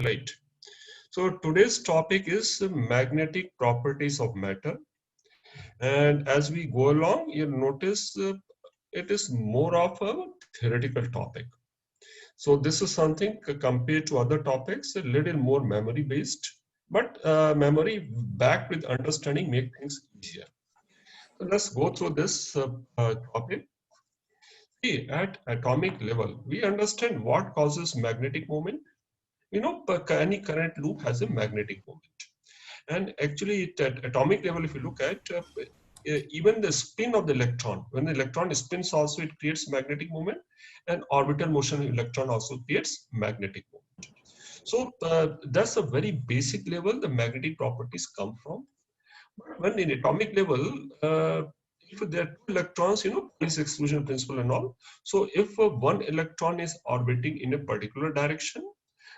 Right. So today's topic is magnetic properties of matter. And as we go along, you'll notice it is more of a theoretical topic. So this is something compared to other topics, a little more memory based, but memory backed with understanding make things easier. So let's go through this topic. See, at atomic level, we understand what causes magnetic moment. Any current loop has a magnetic moment. And actually, at atomic level, if you look at even the spin of the electron, when the electron spins also, it creates magnetic moment, and orbital motion of electron also creates magnetic moment. So that's a very basic level the magnetic properties come from. But when in atomic level, if there are two electrons, Pauli's exclusion principle and all. So if one electron is orbiting in a particular direction,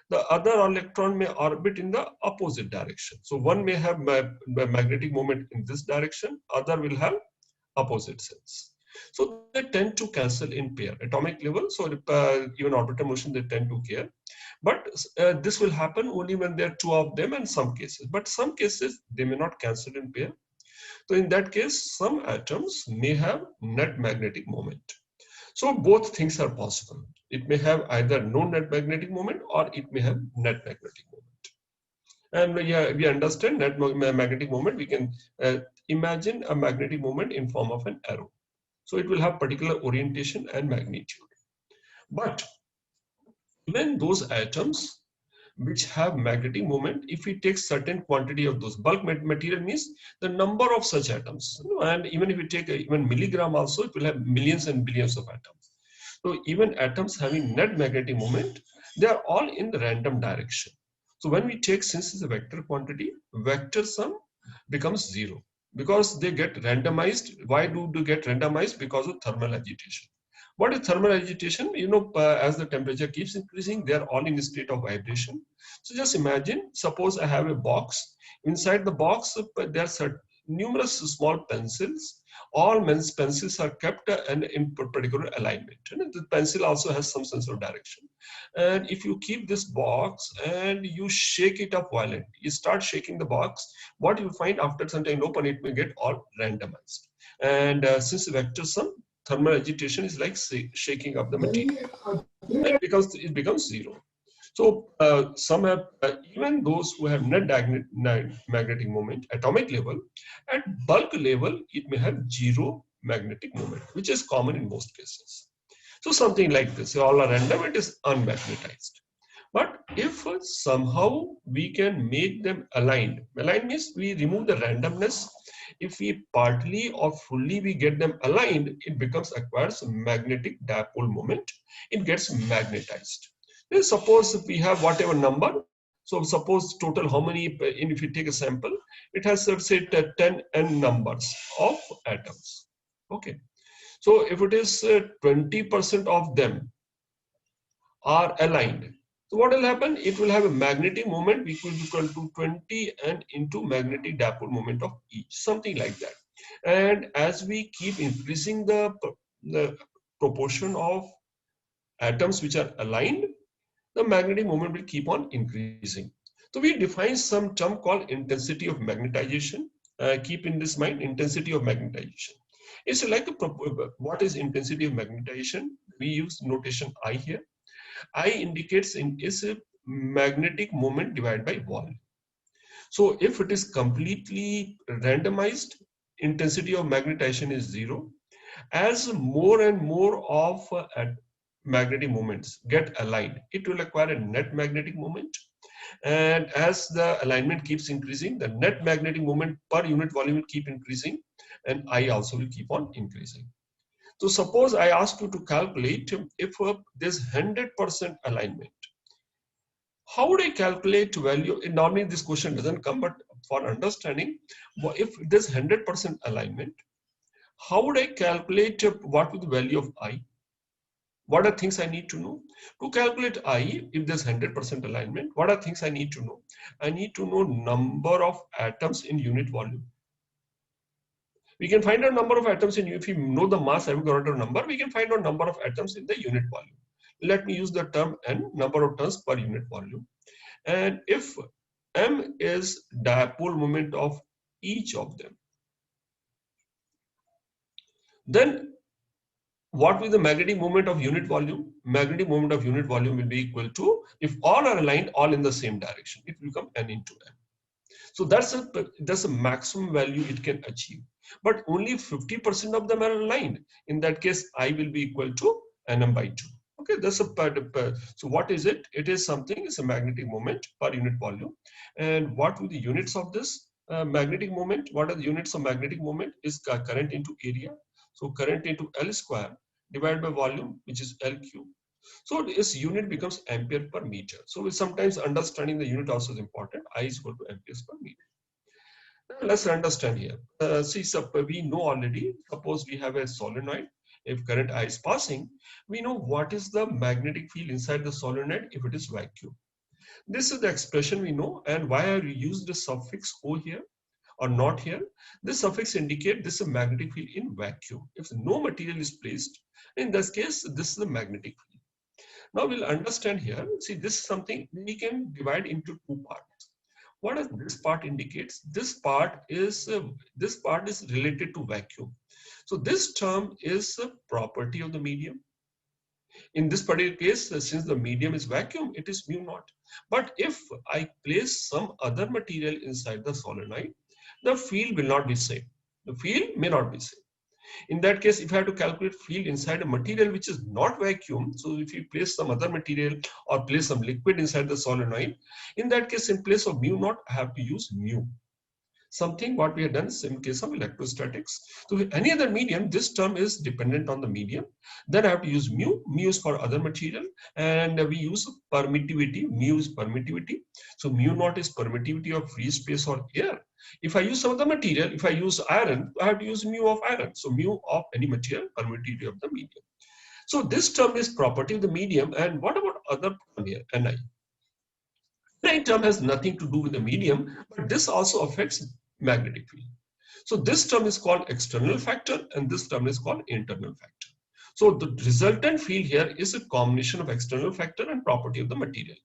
the other electron may orbit in the opposite direction. So one may have magnetic moment in this direction, other will have opposite sense. So they tend to cancel in pair, atomic level. So even orbital motion, they tend to care. But this will happen only when there are two of them in some cases. But some cases, they may not cancel in pair. So in that case, some atoms may have net magnetic moment. So both things are possible. It may have either no net magnetic moment or it may have net magnetic moment. And yeah, we understand net magnetic moment. We can imagine a magnetic moment in form of an arrow. So it will have particular orientation and magnitude. But even those atoms which have magnetic moment, if we take certain quantity of those, bulk material means the number of such atoms, and even if we take even milligram also, it will have millions and billions of atoms. So even atoms having net magnetic moment, they are all in the random direction. So when we take, since it's a vector quantity, vector sum becomes zero because they get randomized. Why do they get randomized? Because of thermal agitation. What is thermal agitation? As the temperature keeps increasing, they are all in a state of vibration. So just imagine, suppose I have a box. Inside the box, there are numerous small pencils. All men's pencils are kept in particular alignment. And the pencil also has some sense of direction. And if you keep this box and you shake it up violently, you start shaking the box, what you find after some time open, it may get all randomized. And since vector sum, thermal agitation is like shaking up the material. It becomes zero. So some have, even those who have net magnetic moment, atomic level, at bulk level, it may have zero magnetic moment, which is common in most cases. So something like this, all are random, it is unmagnetized. But if somehow we can make them aligned means we remove the randomness. If we partly or fully we get them aligned, it acquires magnetic dipole moment. It gets magnetized. Then suppose if we have whatever number, so suppose total how many, if you take a sample, it has let's say 10 n numbers of atoms. Okay. So if it is 20% of them are aligned, so what will happen? It will have a magnetic moment equal to 20 and into magnetic dipole moment of each, something like that. And as we keep increasing the proportion of atoms which are aligned, the magnetic moment will keep on increasing. So we define some term called intensity of magnetization. Keep in this mind intensity of magnetization. It's like what is intensity of magnetization? We use notation I here. I indicates is a magnetic moment divided by volume. So if it is completely randomized, intensity of magnetization is zero. As more and more of magnetic moments get aligned, it will acquire a net magnetic moment. And as the alignment keeps increasing, the net magnetic moment per unit volume will keep increasing, and I also will keep on increasing. So suppose I ask you to calculate if there's 100% alignment. How would I calculate value? Normally this question doesn't come, but for understanding, if there's 100% alignment, how would I calculate what is the value of I? What are things I need to know? To calculate I, if there's 100% alignment, what are things I need to know? I need to know number of atoms in unit volume. We can find out number of atoms in, if you know the mass Avogadro number, we can find out number of atoms in the unit volume. Let me use the term N, number of tons per unit volume. And if M is dipole moment of each of them, then what will the magnetic moment of unit volume? Magnetic moment of unit volume will be equal to, if all are aligned, all in the same direction, it will become N into M. So that's a maximum value it can achieve. But only 50% of them are aligned. In that case, I will be equal to Nm by 2. Okay, that's so what is it? It is something, it's a magnetic moment per unit volume. And what will the units of this magnetic moment? What are the units of magnetic moment? Is current into area. So current into L square divided by volume, which is L cube. So this unit becomes ampere per meter. So sometimes understanding the unit also is important. I is equal to amperes per meter. Now let's understand here. See, we know already, suppose we have a solenoid. If current I is passing, we know what is the magnetic field inside the solenoid if it is vacuum. This is the expression we know. And why I used the suffix O here or not here? This suffix indicate this is a magnetic field in vacuum. If no material is placed, in this case, this is the magnetic field. Now we'll understand here. See, this is something we can divide into two parts. What does this part indicates? This part is related to vacuum. So this term is a property of the medium. In this particular case, since the medium is vacuum, it is mu naught. But if I place some other material inside the solenoid, the field will not be same. The field may not be same. In that case, if I have to calculate field inside a material which is not vacuum, so if you place some other material or place some liquid inside the solenoid, in that case, in place of mu naught, I have to use mu. Something what we have done in case of electrostatics. So with any other medium, this term is dependent on the medium. Then I have to use mu. Mu is for other material, and we use permittivity. Mu is permittivity. So mu naught is permittivity of free space or air. If I use some other material, if I use iron, I have to use mu of iron. So mu of any material, permittivity of the medium. So this term is property of the medium. And what about other term here, Ni? Ni term has nothing to do with the medium, but this also affects magnetic field. So this term is called external factor and this term is called internal factor. So the resultant field here is a combination of external factor and property of the material.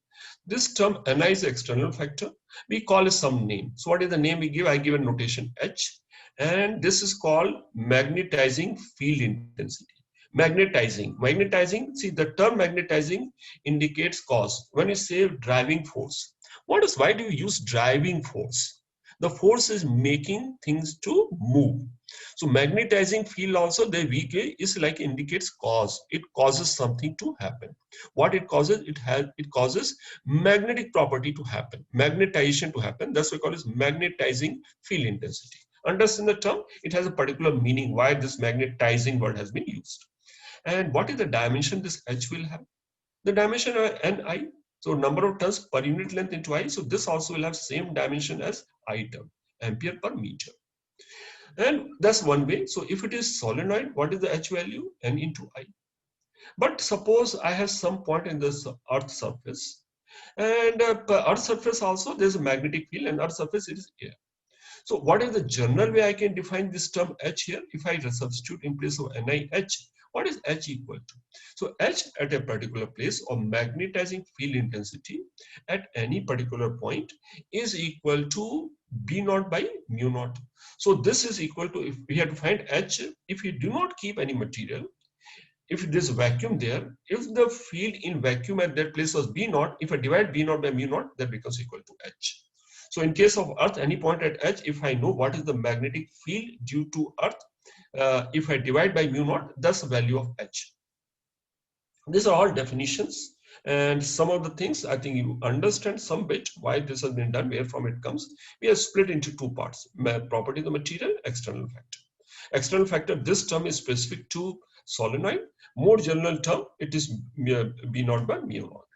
This term Ni is external factor. We call it some name. So what is the name we give? I give a notation H, and this is called magnetizing field intensity. Magnetizing, see the term magnetizing indicates cause. When you say driving force, why do you use driving force? The force is making things to move. So magnetizing field also, the VK is like indicates cause. It causes something to happen. What it causes? It causes magnetic property to happen, magnetization to happen. That's what we call is magnetizing field intensity. Understand the term? It has a particular meaning why this magnetizing word has been used. And what is the dimension this H will have? The dimension Ni. So number of turns per unit length into I. So this also will have same dimension as I term, ampere per meter. And that's one way. So if it is solenoid, what is the H value? N into I. But suppose I have some point in this earth surface. And earth surface also, there's a magnetic field and earth surface it is air. So what is the general way I can define this term H here? If I substitute in place of NiH, what is H equal to? So H at a particular place of magnetizing field intensity at any particular point is equal to B naught by mu naught. So this is equal to, if we have to find H, if you do not keep any material, if there's a vacuum there, if the field in vacuum at that place was B naught, if I divide B naught by mu naught, that becomes equal to H. So in case of Earth, any point at H, if I know what is the magnetic field due to Earth, if I divide by mu naught, that's the value of H. These are all definitions, and some of the things I think you understand some bit why this has been done, where from it comes. We have split into two parts: property of the material, external factor. External factor, this term is specific to solenoid. More general term, it is B naught by mu naught.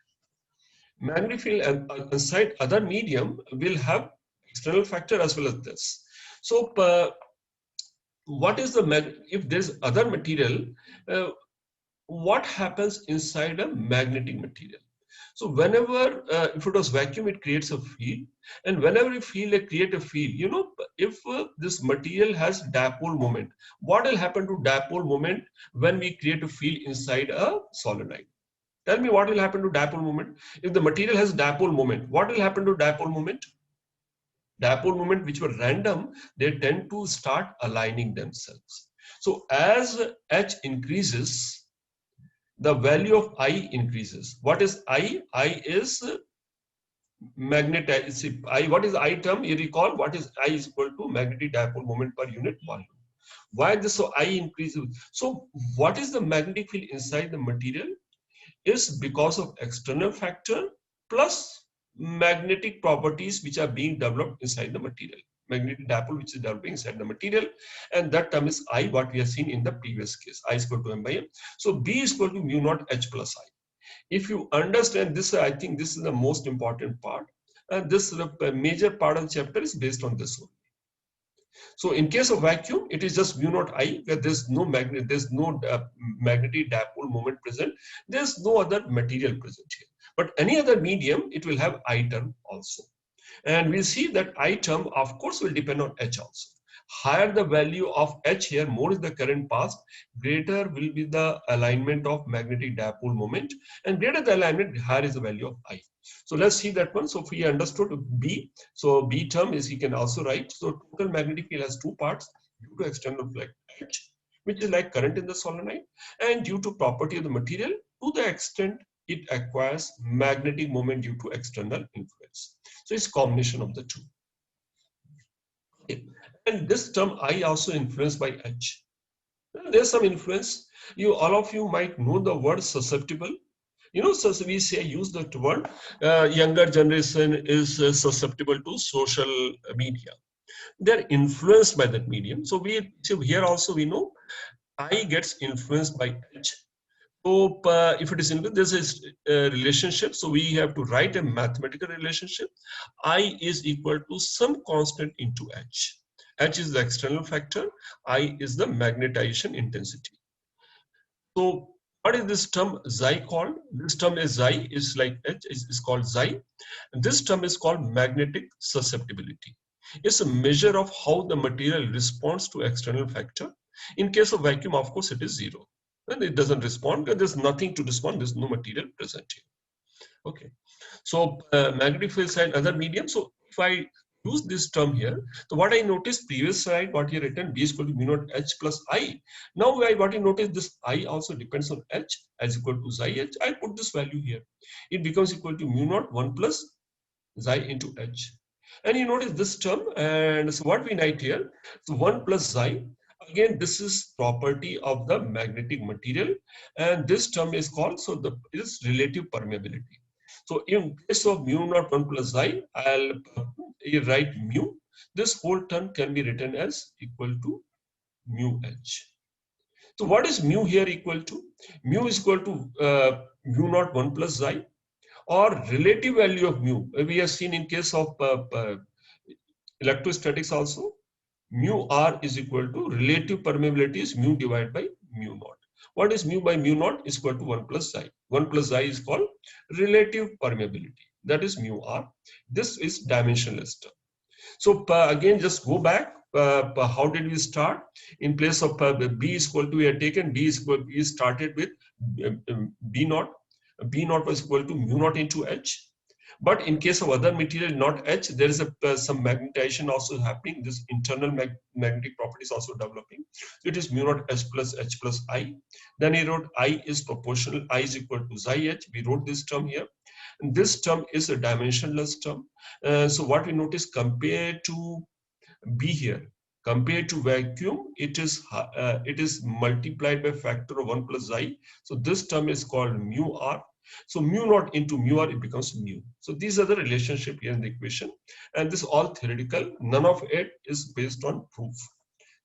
Magnetic field inside other medium will have external factor as well as this. So what is if there's other material, what happens inside a magnetic material? So whenever, if it was vacuum, it creates a field, and whenever you create a field, if this material has dipole moment, what will happen to dipole moment when we create a field inside a solenoid? Tell me what will happen to dipole moment. If the material has dipole moment, what will happen to dipole moment? Dipole moment which were random, they tend to start aligning themselves. So as H increases, the value of I increases. What is I? I is magnetic. I, what is I term? You recall what is I is equal to magnetic dipole moment per unit volume. Why this? So I increases. So what is the magnetic field inside the material? Is because of external factor plus magnetic properties which are being developed inside the material. Magnetic dipole which is developing inside the material, and that term is I, what we have seen in the previous case. I is equal to M by M. So B is equal to mu naught H plus I. If you understand this, I think this is the most important part. And this major part of the chapter is based on this one. So in case of vacuum, it is just mu naught I, where there's no magnetic dipole moment present. There's no other material present here. But any other medium, it will have I term also. And we'll see that I term, of course, will depend on H also. Higher the value of H here, more is the current path, greater will be the alignment of magnetic dipole moment, and greater the alignment, higher is the value of I. So let's see that one. So if we understood B, so B term is, you can also write, so total magnetic field has two parts, due to external flux H, which is like current in the solenoid, and due to property of the material, to the extent it acquires magnetic moment due to external influence. So it's combination of the two. Okay. And this term I also influenced by H. There's some influence. You all of you might know the word susceptible. You know, so we say use that word. Younger generation is susceptible to social media. They're influenced by that medium. So here also we know I gets influenced by H. So if it is in this is a relationship, so we have to write a mathematical relationship. I is equal to some constant into H. H is the external factor. I is the magnetization intensity. So what is this term Xi called? This term is Xi is like H is called Xi. And this term is called magnetic susceptibility. It's a measure of how the material responds to external factor. In case of vacuum, of course, it is zero. And it doesn't respond, and there's nothing to respond, there's no material present here. Okay, so magnetic field side, other medium. So if I use this term here, so what I noticed previous slide, what you written, B is equal to mu naught H plus I. Now what you notice, this I also depends on H as equal to Xi H. I put this value here. It becomes equal to mu naught 1 plus Xi into H. And you notice this term, and so what we write here, so 1 plus Xi. Again, this is property of the magnetic material, and this term is called, so the is relative permeability. So in case of mu naught 1 plus Xi, I'll write mu. This whole term can be written as equal to mu H. So what is mu here equal to? Mu is equal to mu naught 1 plus Xi, or relative value of mu. We have seen in case of electrostatics also, mu R is equal to relative permeability is mu divided by mu naught. What is mu by mu naught is equal to 1 plus Xi. 1 plus Xi is called relative permeability. That is mu R. This is dimensionless term. So again, just go back. How did we start? In place of B is equal to, we had taken B is equal, we started with B naught. B naught was equal to mu naught into H. But in case of other material, not H, there is some magnetization also happening. This internal magnetic property is also developing. So it is mu naught H plus I. Then he wrote I is proportional, I is equal to Xi H. We wrote this term here. And this term is a dimensionless term. So what we notice compared to B here, compared to vacuum, it is multiplied by factor of 1 plus Xi. So this term is called mu R. So mu naught into mu R, it becomes mu. So these are the relationship here in the equation. And this is all theoretical. None of it is based on proof.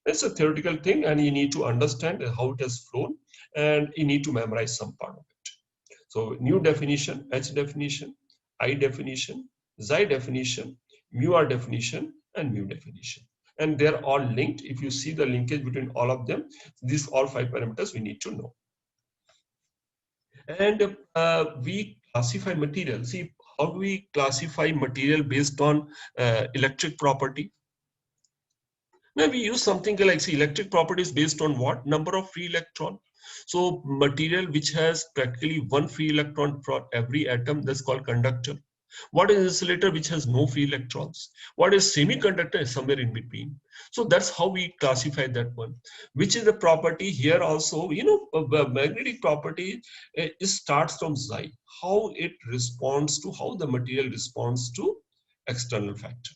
It's a theoretical thing, and you need to understand how it has flown, and you need to memorize some part of it. So new definition, H definition, I definition, Xi definition, mu R definition, and mu definition. And they're all linked. If you see the linkage between all of them, these all 5 parameters we need to know. And we classify material. See, how do we classify material based on electric property? Now we use something like, see, electric property is based on what? Number of free electron. So material which has practically one free electron for every atom, that's called conductor. What is insulator which has no free electrons? What is semiconductor? Is somewhere in between. So that's how we classify that one. Which is the property here also, magnetic property it starts from Xi, how it responds to, how the material responds to external factor.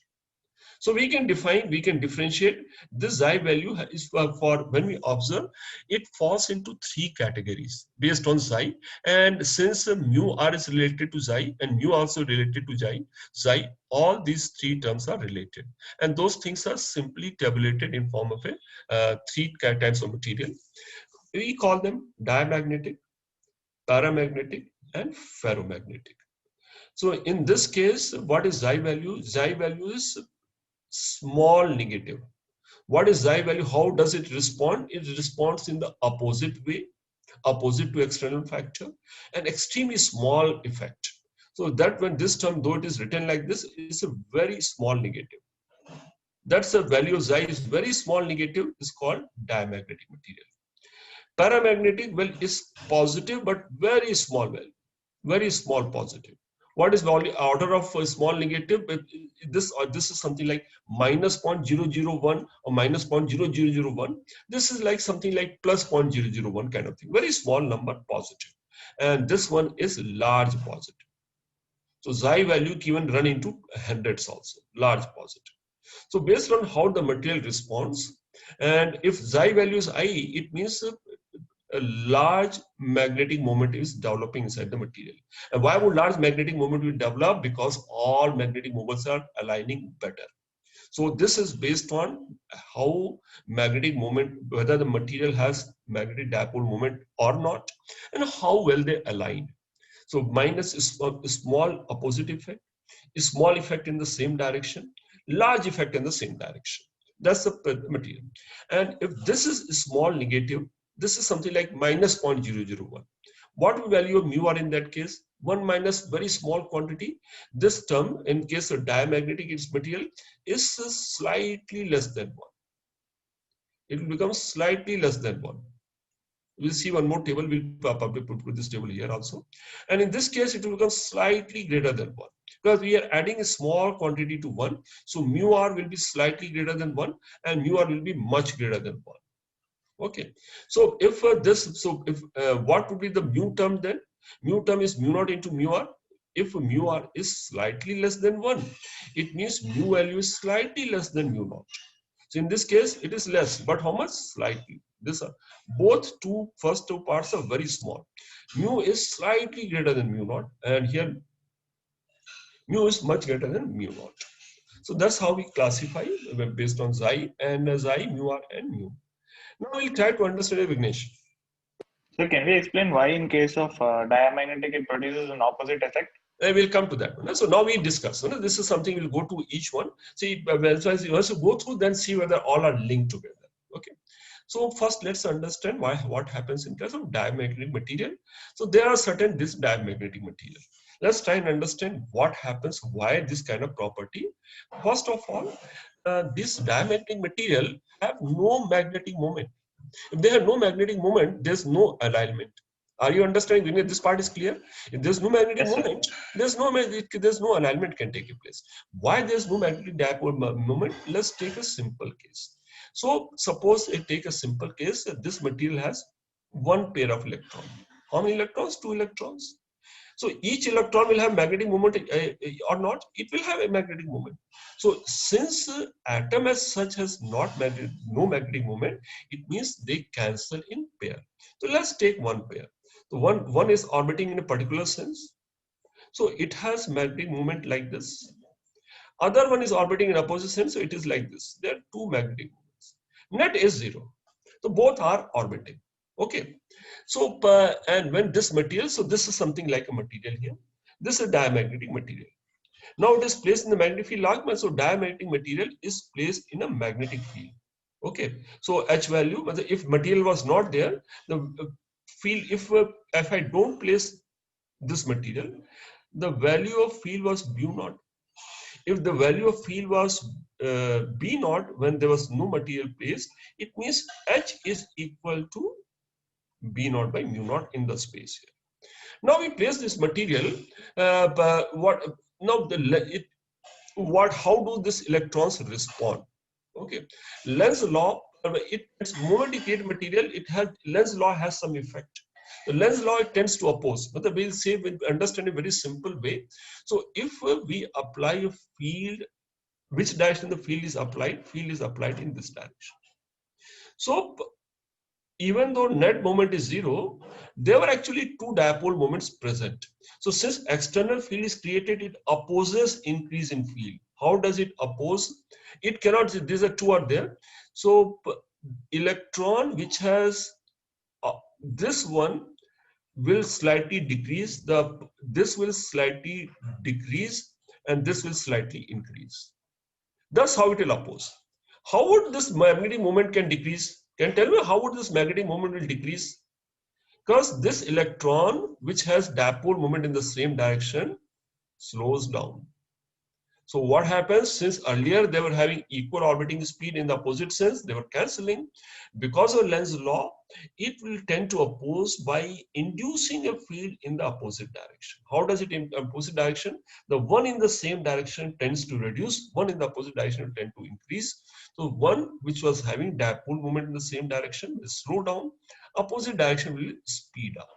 So we can differentiate this Xi value is for when we observe, it falls into three categories based on Xi. And since mu r is related to Xi and mu also related to Xi, all these three terms are related. And those things are simply tabulated in form of a three types of material. We call them diamagnetic, paramagnetic, and ferromagnetic. So in this case, what is Xi value? Xi value is small negative. What is Xi value? How does it respond? It responds in the opposite way, opposite to external factor, an extremely small effect. So that when this term, though it is written like this, is a very small negative. That's the value of Xi is very small negative, is called diamagnetic material. Paramagnetic, well, is positive but very small value, very small positive. What is the order of a small negative? This is something like minus 0.001 or minus 0.0001. This is like something like plus 0.001 kind of thing. Very small number positive. And this one is large positive. So Xi value can run into hundreds also, large positive. So based on how the material responds, and if Xi value is I, it means a large magnetic moment is developing inside the material. And why would large magnetic moment will develop? Because all magnetic moments are aligning better. So this is based on how magnetic moment, whether the material has magnetic dipole moment or not, and how well they align. So minus is a small opposite effect, a small effect in the same direction, large effect in the same direction. That's the material. And if this is small negative, this is something like minus 0.001. What value of mu r in that case? 1 minus very small quantity. This term, in case of diamagnetic material, is slightly less than 1. It will become slightly less than 1. We'll see one more table. We'll probably put this table here also. And in this case, it will become slightly greater than 1. Because we are adding a small quantity to 1. So mu r will be slightly greater than 1 and mu r will be much greater than 1. Okay. So if what would be the mu term then? Mu term is mu naught into mu r. If mu r is slightly less than 1, it means mu value is slightly less than mu naught. So in this case, it is less, but how much? Slightly. Both first two parts are very small. Mu is slightly greater than mu naught, and here mu is much greater than mu naught. So that's how we classify based on Xi and Xi, mu r, and mu. Now we'll try to understand it, Vignesh. So can we explain why in case of diamagnetic it produces an opposite effect? I will come to that one. So now we discuss. This is something we'll go to each one. See, you also go through, then see whether all are linked together. Okay. So first, let's understand what happens in terms of diamagnetic material. So there are certain this diamagnetic material. Let's try and understand what happens, why this kind of property. First of all, this diamagnetic material have no magnetic moment. If they have no magnetic moment, there's no alignment. Are you understanding? This part is clear. If there's no magnetic moment, there's no alignment can take place. Why there's no magnetic dipole moment? Let's take a simple case. So suppose I take a simple case. This material has one pair of electrons. How many electrons? 2 electrons. So each electron will have magnetic moment or not. It will have a magnetic moment. So since atom as such has no magnetic moment, it means they cancel in pair. So let's take one pair. So one is orbiting in a particular sense. So it has magnetic moment like this. Other one is orbiting in opposite sense. So it is like this. There are two magnetic moments. Net is 0. So both are orbiting. Okay. So and when this material, so this is something like a material here. This is a diamagnetic material. Now it is placed in the magnetic field Lagman. So diamagnetic material is placed in a magnetic field. Okay. So H value, if material was not there, the field, if I don't place this material, the value of field was mu naught. If the value of field was B naught when there was no material placed, it means H is equal to B naught by mu naught in the space here. Now we place this material, but what now how do these electrons respond? Okay, Lenz's law, it's moment you create material, Lenz's law has some effect. The Lenz's law, it tends to oppose, but we'll say, we'll understand a very simple way. So if we apply a field, which direction the field is applied? Field is applied in this direction. So even though net moment is zero, there were actually two dipole moments present. So since external field is created, it opposes increase in field. How does it oppose? It cannot, these are two are there. So electron which has this one will slightly decrease, this will slightly decrease, and this will slightly increase. That's how it will oppose. How would this magnetic moment can decrease? Can you tell me how would this magnetic moment will decrease? Because this electron, which has dipole moment in the same direction, slows down. So what happens, since earlier they were having equal orbiting speed in the opposite sense, they were cancelling. Because of Lenz's law, it will tend to oppose by inducing a field in the opposite direction. How does it in opposite direction? The one in the same direction tends to reduce, one in the opposite direction will tend to increase. So one which was having dipole moment in the same direction will slow down, opposite direction will speed up.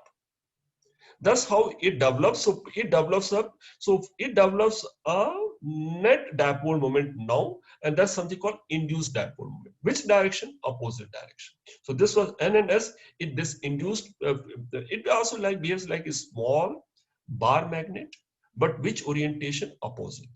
That's how it develops. So it develops a net dipole moment now, and that's something called induced dipole moment. Which direction? Opposite direction. So this was N and S. This induced. It also behaves like a small bar magnet, but which orientation? Opposite.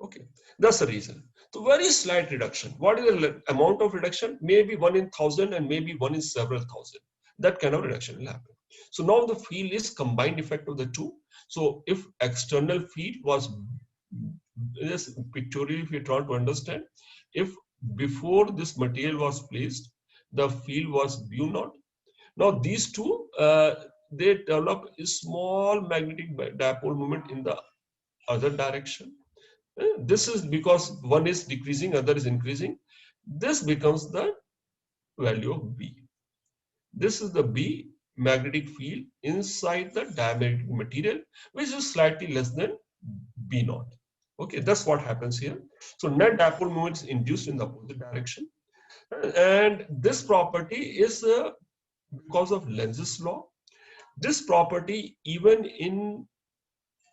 Okay, that's the reason. So very slight reduction. What is the amount of reduction? Maybe 1 in 1,000 and maybe 1 in several thousand. That kind of reduction will happen. So now the field is combined effect of the two. So if external field was, this pictorially if you try to understand, if before this material was placed, the field was mu naught. Now these two, they develop a small magnetic dipole moment in the other direction. This is because one is decreasing, other is increasing. This becomes the value of B. This is the B magnetic field inside the diamagnetic material, which is slightly less than B naught. Okay, that's what happens here. So net dipole moment is induced in the opposite direction. And this property is because of Lenz's law. This property, even in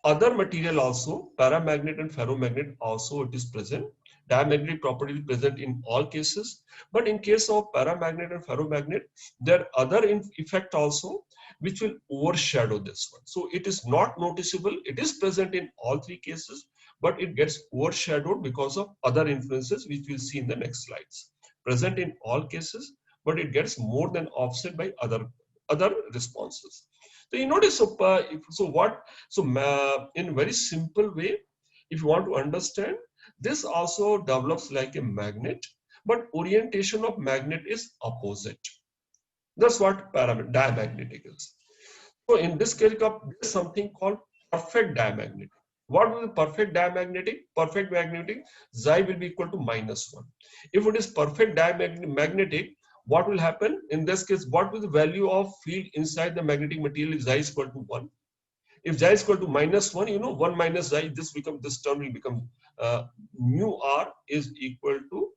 other material also, paramagnet and ferromagnet also, it is present. Diamagnetic property is present in all cases, but in case of paramagnet and ferromagnet, there are other effect also which will overshadow this one. So it is not noticeable. It is present in all three cases, but it gets overshadowed because of other influences which we'll see in the next slides. Present in all cases, but it gets more than offset by other responses. So you notice, in very simple way, if you want to understand, this also develops like a magnet, but orientation of magnet is opposite. That's what diamagnetic is. So in this case, there's something called perfect diamagnetic. What will be perfect diamagnetic? Perfect magnetic, xi will be equal to -1. If it is perfect diamagnetic, what will happen in this case? What will the value of field inside the magnetic material if xi is equal to 1? If xi is equal to -1, 1 minus xi, this term will become mu r is equal to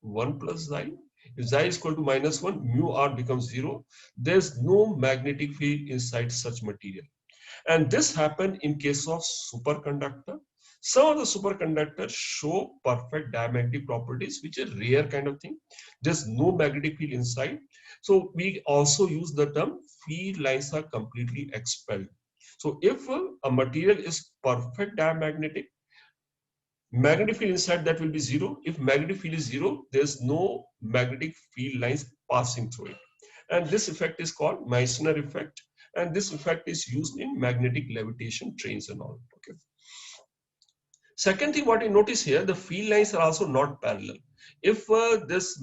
1 plus xi. If xi is equal to -1, mu r becomes 0. There's no magnetic field inside such material. And this happened in case of superconductor. Some of the superconductors show perfect diamagnetic properties, which is rare kind of thing. There's no magnetic field inside. So we also use the term field lines are completely expelled. So if a material is perfect diamagnetic, magnetic field inside that will be 0. If magnetic field is 0, there's no magnetic field lines passing through it. And this effect is called Meissner effect. And this effect is used in magnetic levitation trains and all. Okay. Second thing, what you notice here, the field lines are also not parallel. If this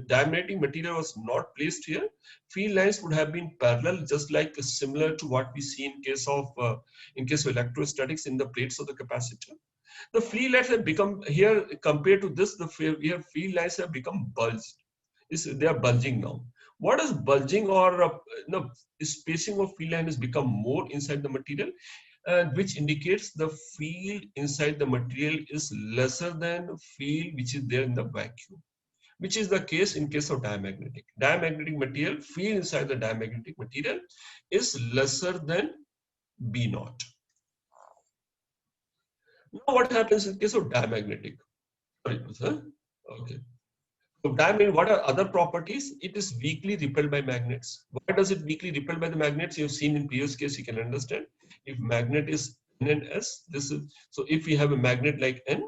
diamagnetic material was not placed here, field lines would have been parallel, just like similar to what we see in case of electrostatics in the plates of the capacitor. The field lines have become here compared to this. Field lines have become bulged. They are bulging now. What is bulging or spacing of field line has become more inside the material, which indicates the field inside the material is lesser than field which is there in the vacuum, which is the case in case of diamagnetic. Diamagnetic material, field inside the diamagnetic material is lesser than B naught. Now what happens in case of diamagnetic? Sorry, sir. Okay. So diamond, what are other properties? It is weakly repelled by magnets. Why does it weakly repelled by the magnets? You've seen in previous case, you can understand. If magnet is N and S, this is, so if we have a magnet like N,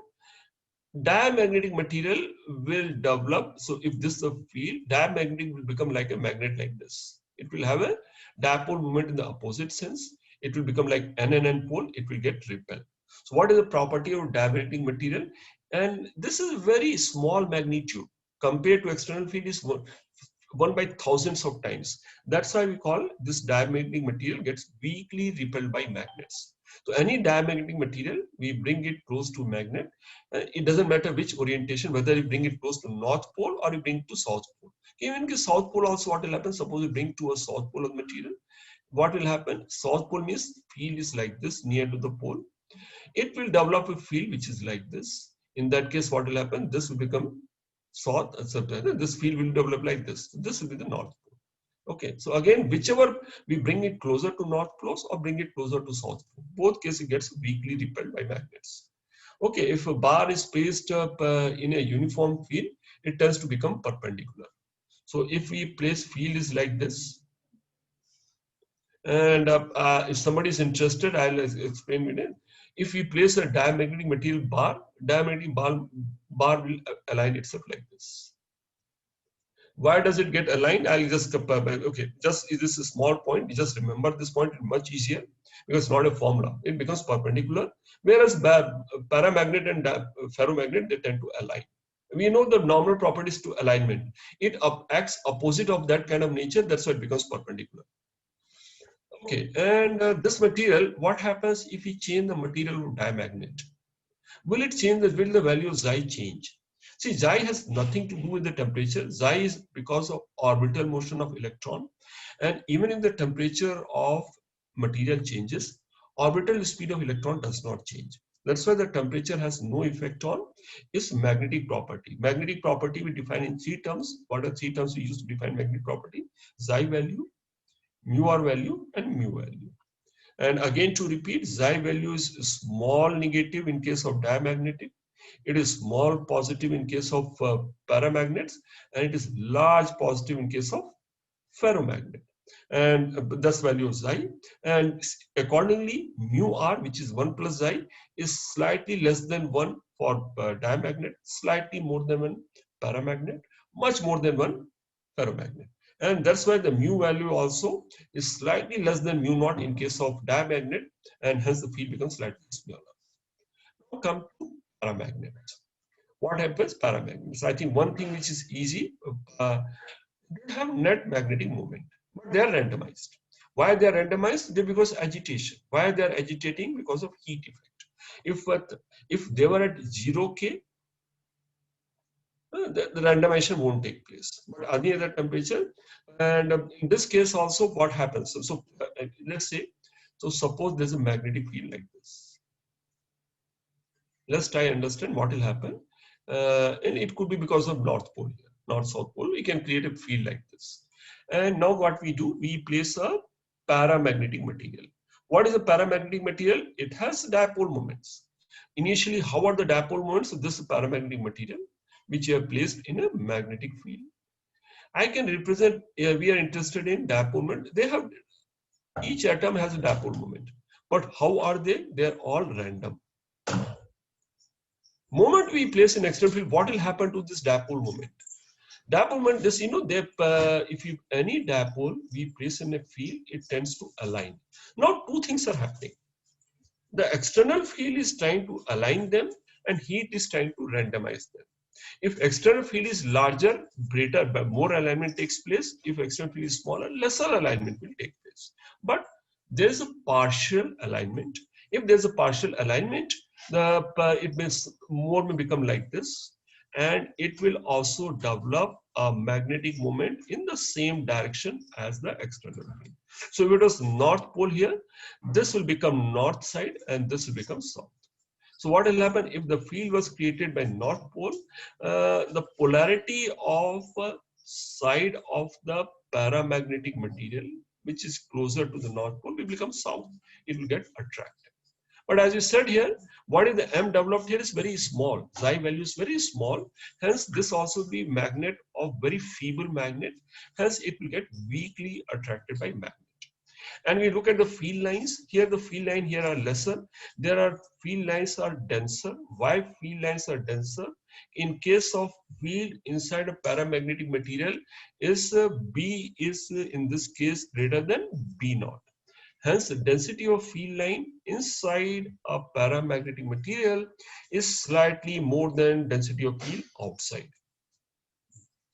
diamagnetic material will develop. So if this is a field, diamagnetic will become like a magnet like this. It will have a dipole moment in the opposite sense. It will become like N and N pole. It will get repelled. So what is the property of diamagnetic material? And this is very small magnitude compared to external field is one by thousands of times. That's why we call this diamagnetic material gets weakly repelled by magnets. So any diamagnetic material, we bring it close to magnet. It doesn't matter which orientation, whether you bring it close to North Pole or you bring it to South Pole. Even in South Pole also, what will happen? Suppose you bring to a South Pole of material. What will happen? South Pole means field is like this near to the pole. It will develop a field which is like this. In that case, what will happen? This will become south, etc. This field will develop like this. This will be the North Pole. Okay, so again, whichever we bring it closer to North Pole or bring it closer to South Pole, both cases it gets weakly repelled by magnets. Okay, if a bar is placed up in a uniform field, it tends to become perpendicular. So if we place field is like this, and if somebody is interested, I'll explain it. If we place a diamagnetic material bar, diamagnetic bar will align itself like this. Why does it get aligned? I'll just okay. Just this is a small point. You just remember this point. It's much easier because it's not a formula. It becomes perpendicular. Whereas paramagnet and ferromagnet, they tend to align. We know the normal properties to alignment. It acts opposite of that kind of nature. That's why it becomes perpendicular. Okay, and this material, what happens if we change the material to diamagnet? Will it change? Will the value of Xi change? See, Xi has nothing to do with the temperature. Xi is because of orbital motion of electron, and even if the temperature of material changes, orbital speed of electron does not change. That's why the temperature has no effect on its magnetic property. Magnetic property we define in three terms. What are three terms we use to define magnetic property? Xi value, mu r value, and mu value. And again, to repeat, Xi value is small negative in case of diamagnetic. It is small positive in case of paramagnets, and it is large positive in case of ferromagnet. And that's value of Xi. And accordingly, mu r, which is 1 plus Xi, is slightly less than 1 for diamagnet, slightly more than 1 paramagnet, much more than 1 ferromagnet. And that's why the mu value also is slightly less than mu naught in case of diamagnet, and hence the field becomes slightly smaller. Now come to paramagnet. What happens? Paramagnets. I think one thing which is easy, they have net magnetic moment, but they are randomized. Why they are randomized? They because agitation. Why they are agitating? Because of heat effect. If they were at 0K, the randomization won't take place. But any other temperature, and in this case also, what happens? So let's say, so suppose there's a magnetic field like this. Let's try understand what will happen, and it could be because of North Pole here, North South Pole. We can create a field like this, and now what we do, we place a paramagnetic material. What is a paramagnetic material? It has dipole moments. Initially, how are the dipole moments of this paramagnetic material, which you have placed in a magnetic field? I can represent, we are interested in dipole moment. They have, each atom has a dipole moment. But how are they? They are all random. Moment we place in external field, what will happen to this dipole moment? Dipole moment, this, if you any dipole we place in a field, it tends to align. Now, two things are happening. The external field is trying to align them, and heat is trying to randomize them. If external field is larger, greater, more alignment takes place. If external field is smaller, lesser alignment will take place. But there is a partial alignment. If there is a partial alignment, it means more may become like this, and it will also develop a magnetic moment in the same direction as the external field. So if it was north pole here, this will become north side and this will become south. So what will happen if the field was created by north pole? The polarity of side of the paramagnetic material, which is closer to the north pole, will become south. It will get attracted. But as you said here, what is the M developed here is very small. Xi value is very small. Hence, this also be magnet of very feeble magnet. Hence, it will get weakly attracted by magnet. And we look at the field lines. Here, the field line here are lesser. There are field lines are denser. Why field lines are denser? In case of field inside a paramagnetic material, is B is in this case greater than B naught. Hence, the density of field line inside a paramagnetic material is slightly more than density of field outside.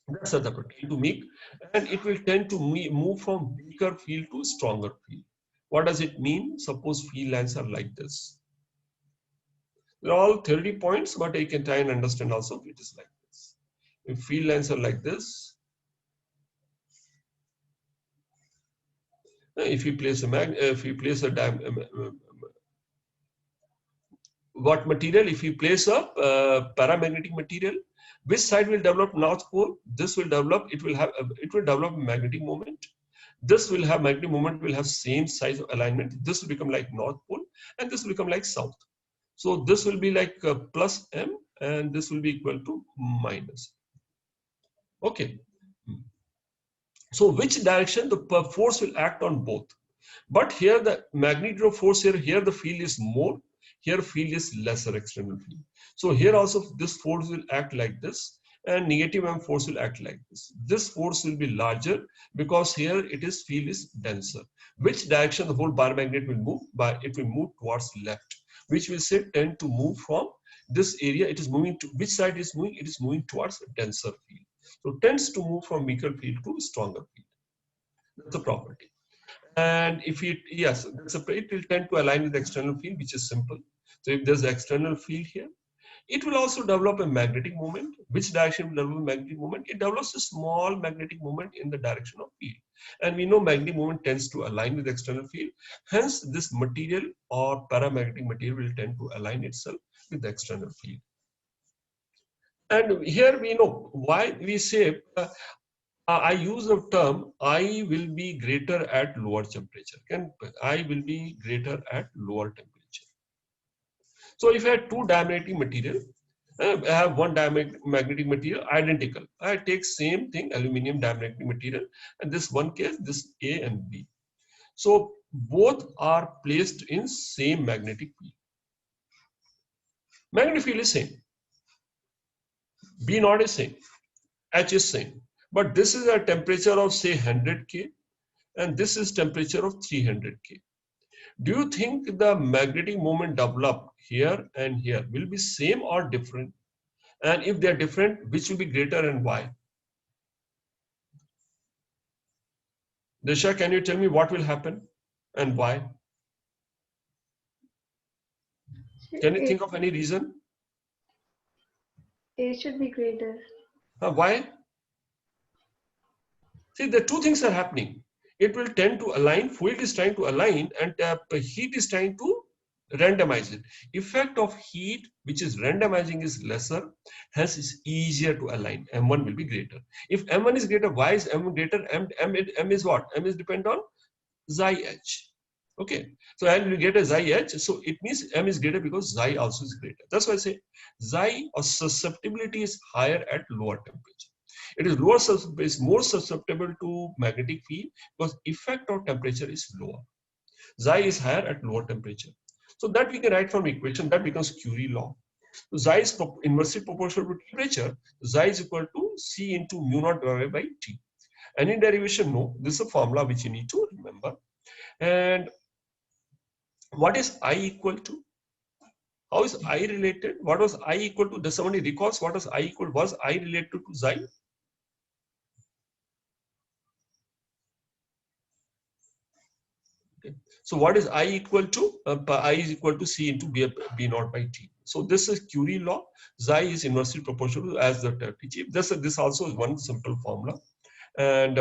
That's the property to make, and it will tend to move from weaker field to stronger field. What does it mean? Suppose field lines are like this. They're all theory points, but you can try and understand also if it is like this. If field lines are like this, if you place what material? If you place a paramagnetic material, which side will develop north pole? This will develop. It will develop magnetic moment. This will have magnetic moment. Will have same size of alignment. This will become like north pole, and this will become like south. So this will be like plus M, and this will be equal to minus. Okay. So which direction the force will act on both? But here the magnitude of force here the field is more, here field is lesser external field. So here also this force will act like this, and negative M force will act like this. This force will be larger because here it is field is denser. Which direction the whole paramagnet will move? It will move towards left, which will say tend to move from this area. It is moving to which side is moving? It is moving towards denser field. So tends to move from weaker field to stronger field. That's a property. And if yes, it will tend to align with the external field, which is simple. So if there's an external field here, it will also develop a magnetic moment. Which direction will develop a magnetic moment? It develops a small magnetic moment in the direction of field. And we know magnetic moment tends to align with the external field. Hence, this material or paramagnetic material will tend to align itself with the external field. And here we know why we say I use the term I will be greater at lower temperature. I will be greater at lower temperature. So if I have two diamagnetic material, I have one diamagnetic material identical. I take same thing, aluminum diamagnetic material, and this one case, this A and B. So both are placed in same magnetic field. Magnetic field is same. B naught is same. H is same. But this is a temperature of say 100 K, and this is temperature of 300 K. Do you think the magnetic moment developed here and here will be same or different? And if they are different, which will be greater and why? Disha, can you tell me what will happen and why? Can you think of any reason? A should be greater. Why? See, the two things are happening. It will tend to align, fluid is trying to align, and heat is trying to randomize it. Effect of heat, which is randomizing, is lesser, hence it's easier to align. M1 will be greater. If M1 is greater, why is M greater? M is what? M is depend on Xi H. Okay, so I will get a Xi H, so it means M is greater because Xi also is greater. That's why I say Xi or susceptibility is higher at lower temperature. It is more susceptible to magnetic field because effect of temperature is lower. Xi is higher at lower temperature. So that we can write from equation that becomes Curie law. So Xi is inversely proportional to temperature. Xi is equal to C into mu naught divided by T. Any derivation? No. This is a formula which you need to remember. And what is I equal to? How is I related? What was I equal to? Does somebody recalls what was I equal? Was I related to Xi? Okay. So what is I equal to? I is equal to C into B naught by T. So this is Curie law. Xi is inversely proportional as the TG. This also is one simple formula, and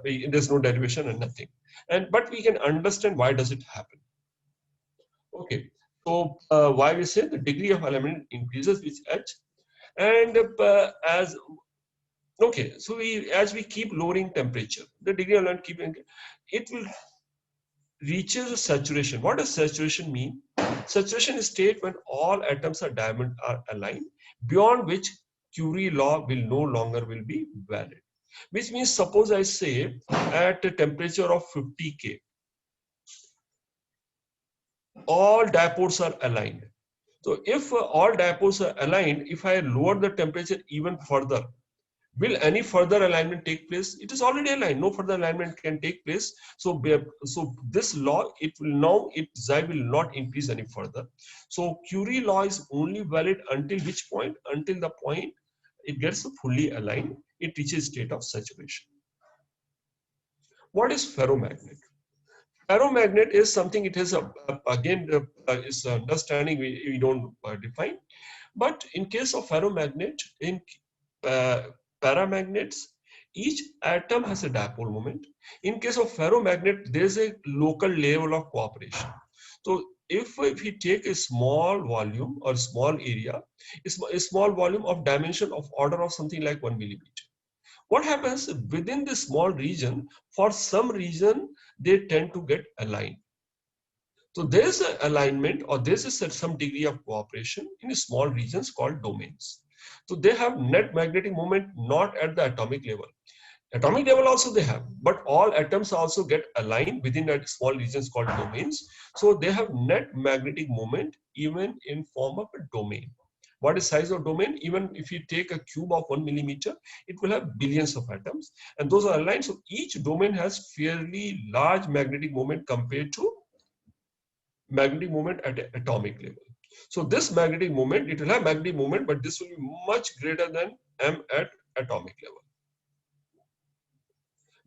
there's no derivation and nothing. But we can understand why does it happen. Okay, so why we say the degree of alignment increases with H, and as okay, so as we keep lowering temperature, the degree of alignment it will reaches a saturation. What does saturation mean? Saturation is state when all atoms are diamond are aligned, beyond which Curie law will no longer will be valid. Which means suppose I say at a temperature of 50 K, all dipoles are aligned. So if all dipoles are aligned, if I lower the temperature even further, will any further alignment take place? It is already aligned. No further alignment can take place. So this law, it will now, Xi will not increase any further. So Curie law is only valid until which point? Until the point it gets fully aligned, it reaches state of saturation. What is ferromagnet? Ferromagnet is something, it has again is understanding we don't define. But in case of ferromagnet, in paramagnets, each atom has a dipole moment. In case of ferromagnet, there is a local level of cooperation. So if we take a small volume or small area, a small volume of dimension of order of something like 1 millimeter. What happens within this small region, for some reason, they tend to get aligned. So there's an alignment or there's some degree of cooperation in small regions called domains. So they have net magnetic moment not at the atomic level. Atomic level also they have, but all atoms also get aligned within that small regions called domains. So they have net magnetic moment even in form of a domain. What is size of domain? Even if you take a cube of 1 millimeter, it will have billions of atoms, and those are aligned. So each domain has fairly large magnetic moment compared to magnetic moment at atomic level. So this magnetic moment, it will have magnetic moment, but this will be much greater than m at atomic level.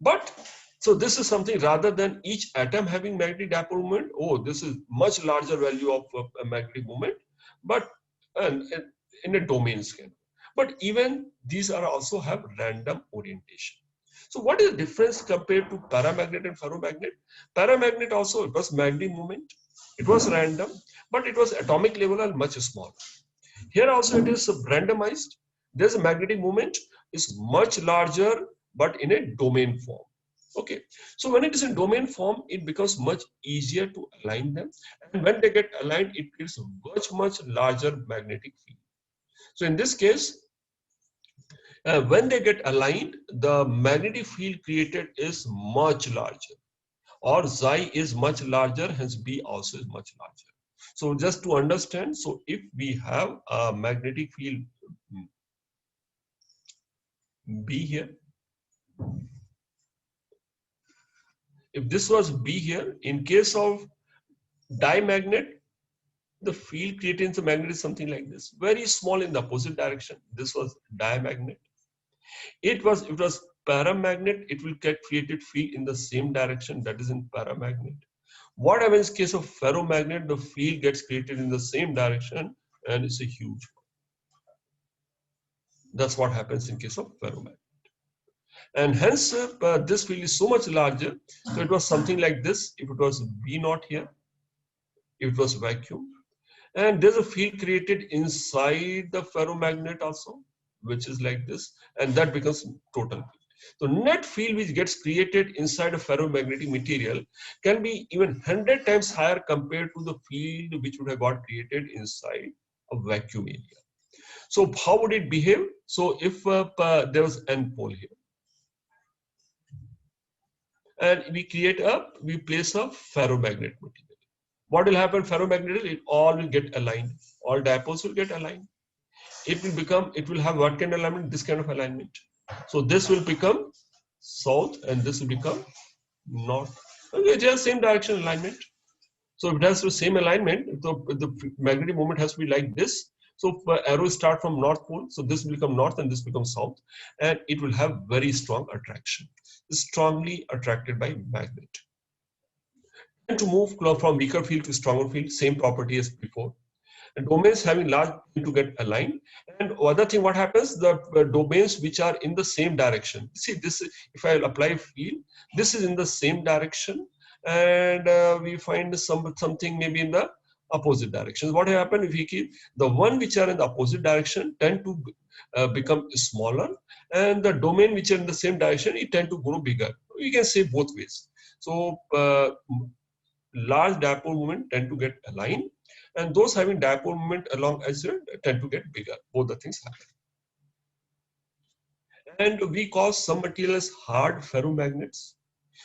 But so this is something rather than each atom having magnetic dipole moment. Oh, this is much larger value of a magnetic moment, but in a domain scale. But even these are also have random orientation. So what is the difference compared to paramagnet and ferromagnet? Paramagnet also, it was magnetic moment, it was random, but it was atomic level and much smaller. Here also it is randomized. There's a magnetic moment, is much larger, but in a domain form. Okay, so when it is in domain form, it becomes much easier to align them. And when they get aligned, it gives much larger magnetic field. So in this case, when they get aligned, the magnetic field created is much larger, or Xi is much larger, hence B also is much larger. So just to understand, so if we have a magnetic field B here, if this was B here, in case of dimagnet, the field created in the magnet is something like this, very small in the opposite direction. This was diamagnet. It was paramagnet, it will get created field in the same direction, that is in paramagnet. What happens in case of ferromagnet, the field gets created in the same direction and it's a huge one. That's what happens in case of ferromagnet. And hence this field is so much larger. So it was something like this if it was V naught here, if it was vacuum. And there's a field created inside the ferromagnet also, which is like this, and that becomes total field. So net field which gets created inside a ferromagnetic material can be even 100 times higher compared to the field which would have got created inside a vacuum area. So how would it behave? So if there was N pole here, and we place a ferromagnet material. What will happen? Ferromagnet, it all will get aligned. All dipoles will get aligned. It will have what kind of alignment? This kind of alignment. So this will become south and this will become north. Okay, just same direction alignment. So if it has the same alignment, the magnetic moment has to be like this. So arrows start from north pole. So this will become north and this becomes south. And it will have very strong attraction. It's strongly attracted by magnet. And to move from weaker field to stronger field, same property as before. And domains having large tend to get aligned. And other thing, what happens, the domains which are in the same direction. See this, if I apply field, this is in the same direction, and we find something maybe in the opposite direction. What happens if we keep the one which are in the opposite direction tend to become smaller, and the domain which are in the same direction, it tend to grow bigger. We can say both ways. So large dipole moment tend to get aligned, and those having dipole moment along edge tend to get bigger. Both the things happen. And we call some materials hard ferromagnets.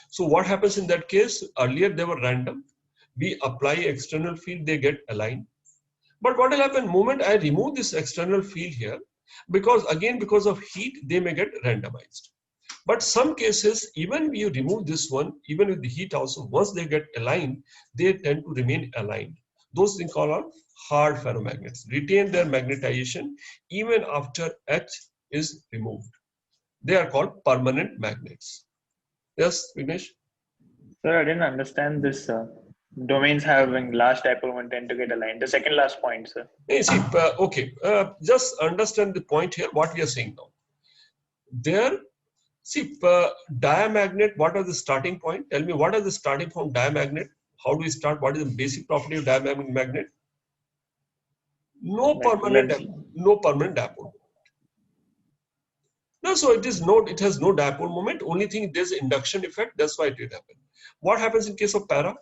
So what happens in that case? Earlier they were random. We apply external field, they get aligned. But what will happen moment I remove this external field here, because again because of heat they may get randomized. But some cases, even you remove this one, even with the heat also, once they get aligned, they tend to remain aligned. Those things called hard ferromagnets, retain their magnetization even after H is removed. They are called permanent magnets. Yes, Vignesh? Sir, I didn't understand this. Domains having large dipole moment tend to get aligned. The second last point, sir. See, okay, just understand the point here, what we are saying now. There, see, diamagnet, what are the starting point? Tell me, what are the starting from diamagnet? How do we start? What is the basic property of diamagnet? No permanent dipole. No, so it is no, it has no dipole moment. Only thing, there's an induction effect. That's why it did happen. What happens in case of para?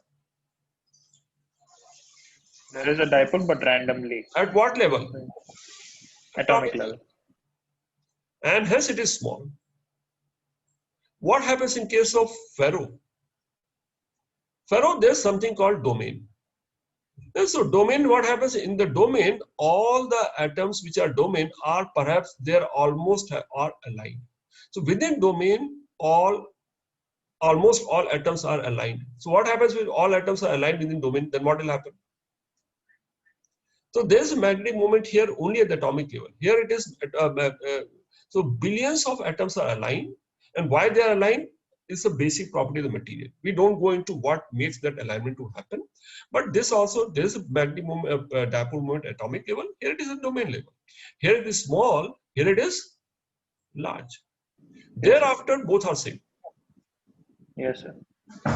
There is a dipole, but randomly. At what level? Atomic level. And hence it is small. What happens in case of ferro? Ferro, there's something called domain. And so domain, what happens in the domain, all the atoms which are domain are perhaps they're almost are aligned. So within domain, almost all atoms are aligned. So what happens when all atoms are aligned within domain? Then what will happen? So there's a magnetic moment here only at the atomic level. Here it is. So billions of atoms are aligned, and why they are aligned is a basic property of the material. We don't go into what makes that alignment to happen, but this also, there is a magnetic moment, dipole moment at atomic level. Here it is at domain level. Here it is small. Here it is large. Thereafter, both are same. Yes, sir.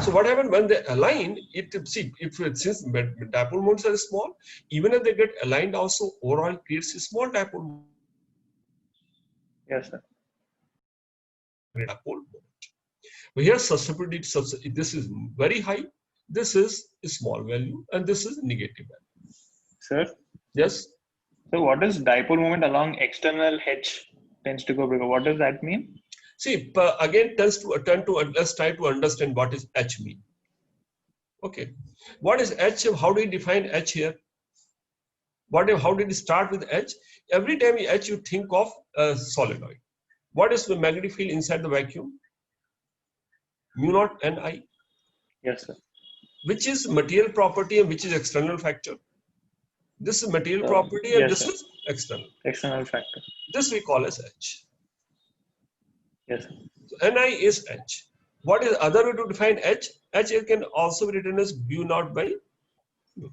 So what happens when they align? Since dipole moments are small, even if they get aligned, also overall creates a small dipole moment. Yes, sir. Dipole moment. But here susceptibility, this is very high, this is a small value, and this is negative value. Sir? Yes? So what is dipole moment along external H tends to go bigger? What does that mean? See, again, let's try to understand what is H mean. Okay. What is H? How do you define H here? How did you start with H? Every time you H, you think of a solenoid. What is the magnetic field inside the vacuum? Mu naught Ni. Yes, sir. Which is material property and which is external factor? This is material property and yes, this sir. is external. External factor. This we call as H. Yes, sir. So Ni is H. What is other way to define H? H can also be written as mu naught by mu.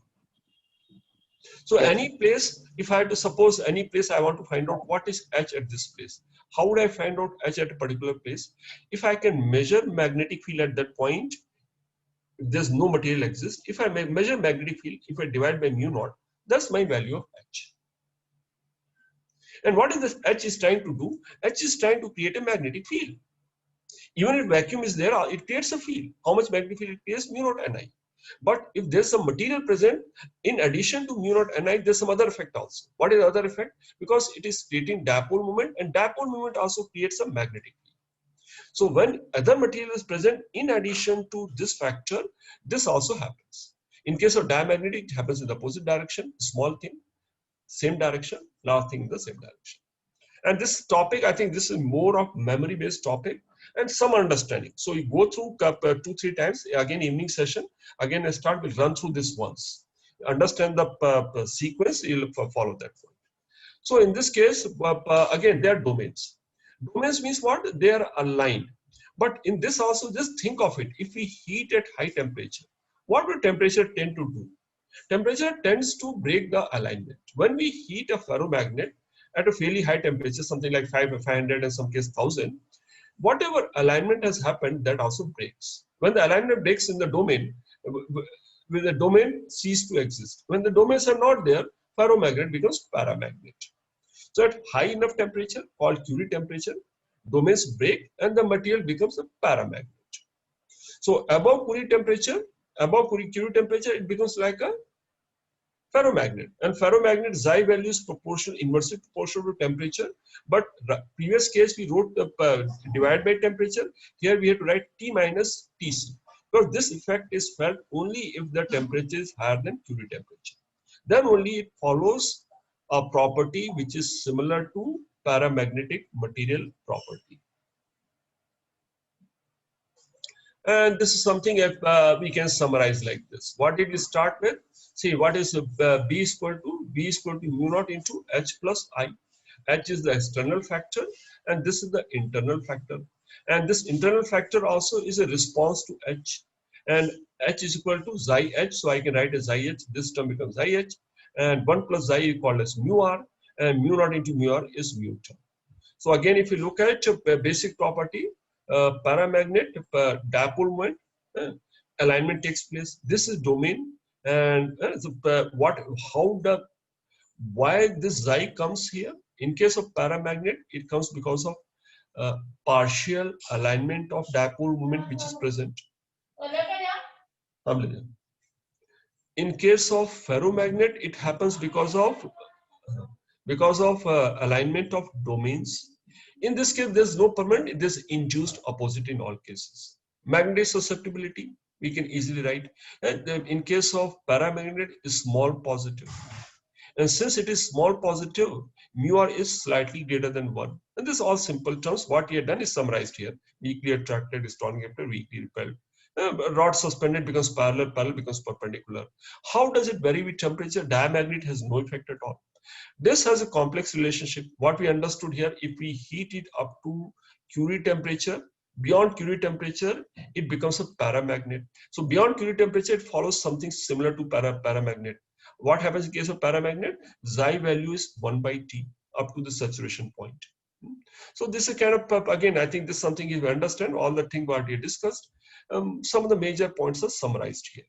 So yes, any place, if I had to suppose any place I want to find out what is H at this place, how would I find out H at a particular place? If I can measure magnetic field at that point, if there's no material exists, if I measure magnetic field, if I divide by mu naught, that's my value of H. And what is this H is trying to do? H is trying to create a magnetic field. Even if vacuum is there, it creates a field. How much magnetic field it creates? Mu naught Ni. But if there's some material present, in addition to mu naught Ni, there's some other effect also. What is the other effect? Because it is creating dipole moment, and dipole moment also creates a magnetic field. So when other material is present, in addition to this factor, this also happens. In case of diamagnetic, it happens in the opposite direction, small thing, same direction, large thing in the same direction. And this topic, I think this is more of memory-based topic and some understanding. So you go through 2-3 times, again evening session, again I start, we'll run through this once. Understand the sequence, you'll follow that one. So in this case, again, they are domains. Domains means what? They are aligned. But in this also, just think of it. If we heat at high temperature, what will temperature tend to do? Temperature tends to break the alignment. When we heat a ferromagnet at a fairly high temperature, something like 500 and some case 1000, whatever alignment has happened, that also breaks. When the alignment breaks in the domain, when the domain cease to exist. When the domains are not there, ferromagnet becomes paramagnet. So at high enough temperature, called Curie temperature, domains break and the material becomes a paramagnet. So above Curie temperature, it becomes like a ferromagnet. And ferromagnet Xi value is proportional, inversely proportional to temperature. But previous case we wrote the divided by temperature. Here we have to write T minus Tc. Because this effect is felt only if the temperature is higher than Curie temperature. Then only it follows a property which is similar to paramagnetic material property. And this is something we can summarize like this. What did we start with? See, what is B is equal to? B is equal to mu naught into H plus I. H is the external factor and this is the internal factor. And this internal factor also is a response to H. And H is equal to Xi H. So I can write as Xi H. This term becomes Xi H. And 1 plus Xi is called as mu R. And mu naught into mu R is mu term. So again, if you look at basic property, paramagnet dipole moment, alignment takes place. This is domain, and why this Xi comes here? In case of paramagnet, it comes because of partial alignment of dipole moment which is present. In case of ferromagnet, it happens because of alignment of domains. In this case, there's no permanent, there's induced opposite in all cases. Magnetic susceptibility, we can easily write. And in case of paramagnet, is small positive. And since it is small positive, mu r is slightly greater than 1. And this is all simple terms. What we have done is summarized here. Weakly attracted is strongly repelled, weakly repelled. Rod suspended becomes parallel, parallel becomes perpendicular. How does it vary with temperature? Diamagnet has no effect at all. This has a complex relationship. What we understood here, if we heat it up to Curie temperature, beyond Curie temperature, it becomes a paramagnet. So beyond Curie temperature, it follows something similar to paramagnet. What happens in case of paramagnet? Xi value is 1 by T up to the saturation point. So this is kind of, again, I think this is something you understand, all the things what we discussed. Some of the major points are summarized here.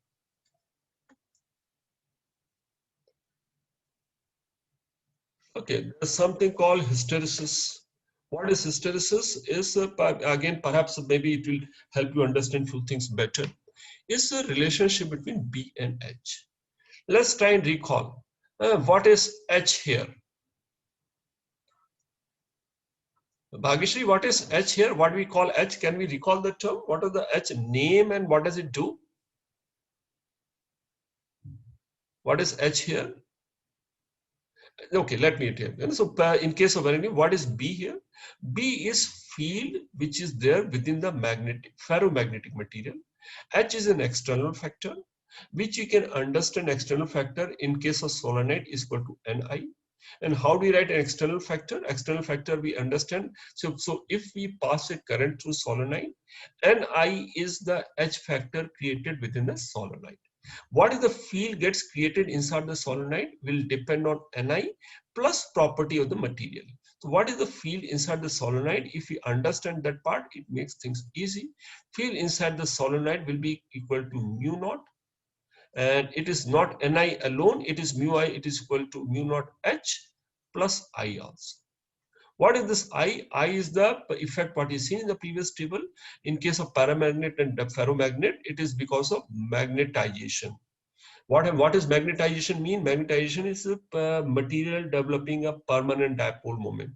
Okay, there's something called hysteresis. What is hysteresis? Is again, perhaps maybe it will help you understand few things better. It's a relationship between B and H. Let's try and recall. What is H here? Bhagishri, what is H here? What we call H? Can we recall the term? What is the H name and what does it do? What is H here? Okay, let me tell you. So in case of vanadium, what is B here? B is field which is there within the ferromagnetic material. H is an external factor, which you can understand external factor in case of solenoid is equal to Ni. And how do we write an external factor? External factor we understand. So if we pass a current through solenoid, Ni is the H factor created within the solenoid. What is the field gets created inside the solenoid will depend on Ni plus property of the material. So what is the field inside the solenoid? If we understand that part, it makes things easy. Field inside the solenoid will be equal to mu naught. And it is not Ni alone, it is mu I, it is equal to mu naught H plus I also. What is this I? I is the effect what is seen in the previous table. In case of paramagnet and ferromagnet, it is because of magnetization. What does magnetization mean? Magnetization is a material developing a permanent dipole moment.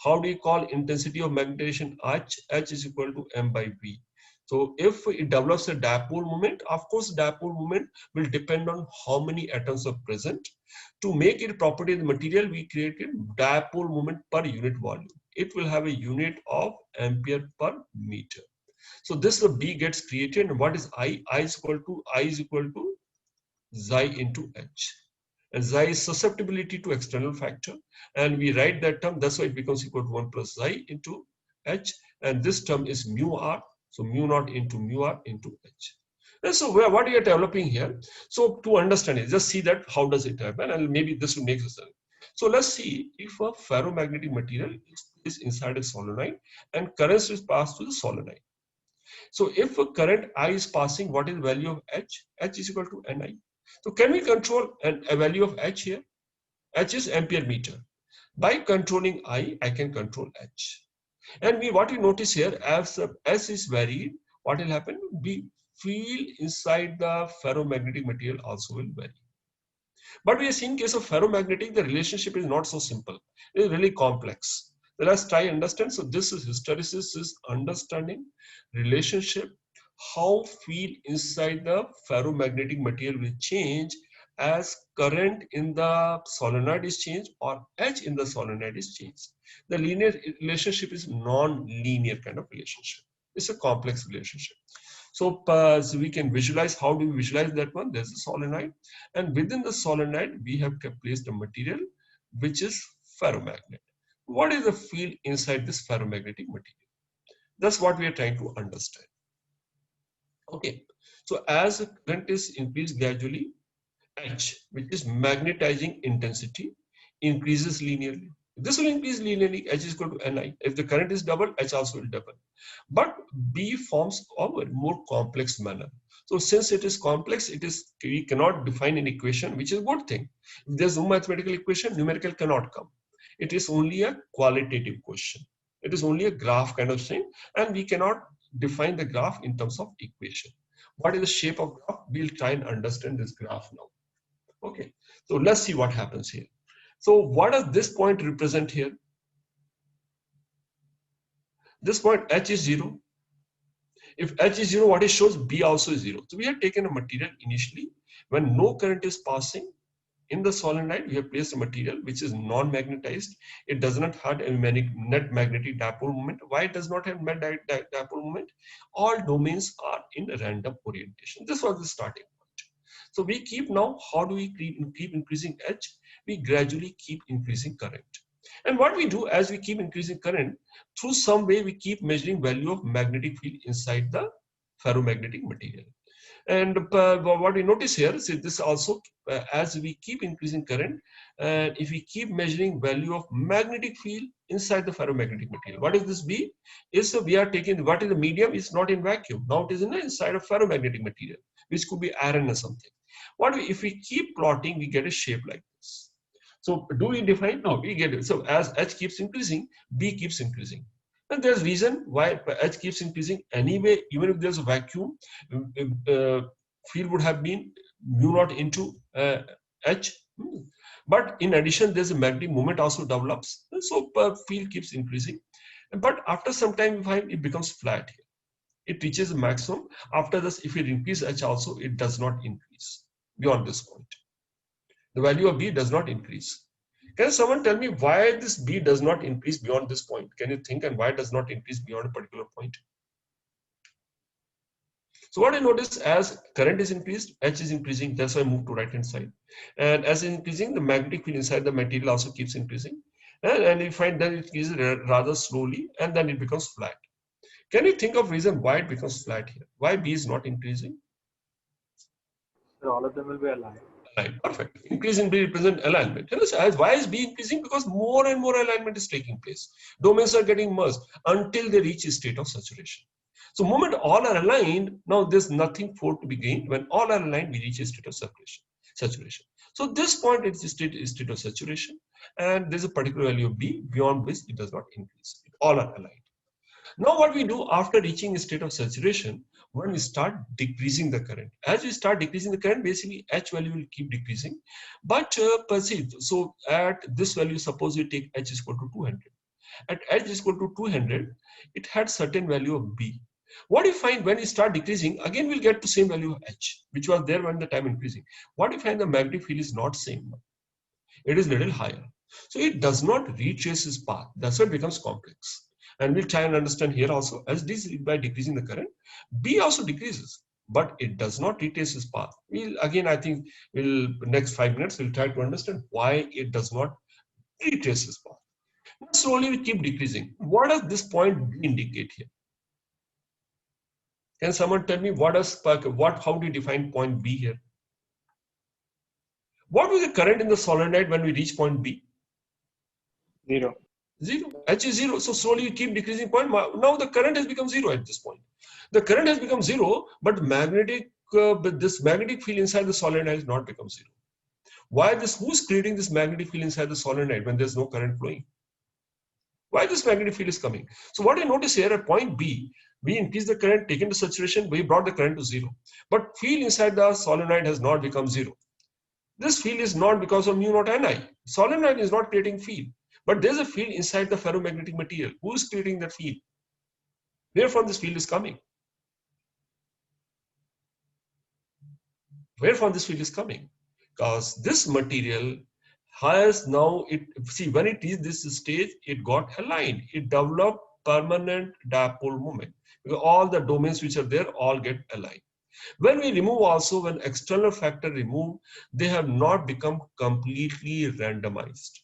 How do you call intensity of magnetization? H is equal to M by V. So if it develops a dipole moment, of course, dipole moment will depend on how many atoms are present. To make it property of the material, we created dipole moment per unit volume. It will have a unit of ampere per meter. So this B gets created, and what is I? I is equal to Xi into H. And Xi is susceptibility to external factor, and we write that term. That's why it becomes equal to 1 plus Xi into H, and this term is mu R. So mu naught into mu R into H. And so what we are developing here, so to understand it, just see that how does it happen, and maybe this will make sense. So let's see if a ferromagnetic material is inside a solenoid and current is passed to the solenoid. So if a current I is passing, what is the value of H? H is equal to Ni. So can we control a value of H here? H is ampere meter. By controlling I can control H. And what we notice here, as the S is varied, what will happen? The field inside the ferromagnetic material also will vary. But we are seeing in case of ferromagnetic, the relationship is not so simple. It is really complex. So let's try understand. So this is hysteresis is understanding relationship, how field inside the ferromagnetic material will change as current in the solenoid is changed or H in the solenoid is changed. The linear relationship is non-linear kind of relationship. It's a complex relationship. So we can visualize, how do we visualize that one? There's a solenoid, and within the solenoid, we have placed a material which is ferromagnet. What is the field inside this ferromagnetic material? That's what we are trying to understand. Okay, so as the current is increased gradually, H, which is magnetizing intensity, increases linearly. This will increase linearly, H is equal to Ni. If the current is double, H also will double. But B forms of a more complex manner. So since it is complex, we cannot define an equation, which is a good thing. If there's no mathematical equation, numerical cannot come. It is only a qualitative question. It is only a graph kind of thing, and we cannot define the graph in terms of equation. What is the shape of graph? We'll try and understand this graph now. Okay, so let's see what happens here. So what does this point represent here? This point H is 0. If H is 0, what it shows? B also is 0. So we have taken a material initially when no current is passing in the solenoid. We have placed a material which is non-magnetized. It does not have a net magnetic dipole moment. Why it does not have net dipole moment? All domains are in random orientation. This was the starting point. So we keep now, how do we keep increasing H? We gradually keep increasing current. And what we do as we keep increasing current, through some way we keep measuring value of magnetic field inside the ferromagnetic material. And what we notice here is this also, as we keep increasing current, and if we keep measuring value of magnetic field inside the ferromagnetic material, what is this B? Is we are taking what is the medium is not in vacuum. Now it is inside of ferromagnetic material, which could be iron or something. If we keep plotting, we get a shape like this. So do we define? No, we get it. So as H keeps increasing, B keeps increasing. And there's reason why H keeps increasing anyway. Even if there's a vacuum, field would have been mu naught into H. But in addition, there's a magnetic moment also develops. So field keeps increasing. But after some time, we find it becomes flat here. It reaches a maximum. After this, if it increases H also, it does not increase beyond this point. The value of B does not increase. Can someone tell me why this B does not increase beyond this point? Can you think, and why it does not increase beyond a particular point? So what I notice, as current is increased, H is increasing, that's why I move to right hand side. And as increasing, the magnetic field inside the material also keeps increasing. And you find that it increases rather slowly, and then it becomes flat. Can you think of reason why it becomes flat here? Why B is not increasing? So all of them will be aligned. Aligned. Perfect. Increase in B represent alignment. Why is B increasing? Because more and more alignment is taking place. Domains are getting merged until they reach a state of saturation. So moment all are aligned, now there's nothing for to be gained. When all are aligned, we reach a state of saturation. So this point is a state of saturation, and there's a particular value of B beyond which it does not increase. All are aligned. Now what we do after reaching a state of saturation, when we start decreasing the current. As we start decreasing the current, basically H value will keep decreasing. But so at this value, suppose we take H is equal to 200. At H is equal to 200, it had certain value of B. What you find when you start decreasing, again we'll get to same value of H, which was there when the time increasing. What you find, the magnetic field is not same. It is little higher. So it does not retrace its path. That's why it becomes complex. And we'll try and understand here also, as this by decreasing the current, B also decreases, but it does not retrace its path. I think next 5 minutes, we'll try to understand why it does not retrace its path. Now slowly we keep decreasing. What does this point indicate here? Can someone tell me how do you define point B here? What was the current in the solenoid when we reach point B? 0. 0. H is 0. So slowly you keep decreasing point. Now the current has become 0 at this point. The current has become 0, but this magnetic field inside the solenoid has not become 0. Why this? Who's creating this magnetic field inside the solenoid when there's no current flowing? Why this magnetic field is coming? So what I notice here at point B, we increase the current, taken to saturation, we brought the current to 0. But field inside the solenoid has not become 0. This field is not because of mu naught Ni. Solenoid is not creating field. But there's a field inside the ferromagnetic material. Who is creating that field? Where from this field is coming? Where from this field is coming? Because this material has now, when it reached this stage, it got aligned. It developed permanent dipole moment. Because all the domains which are there all get aligned. When we remove also, when external factor removed, they have not become completely randomized.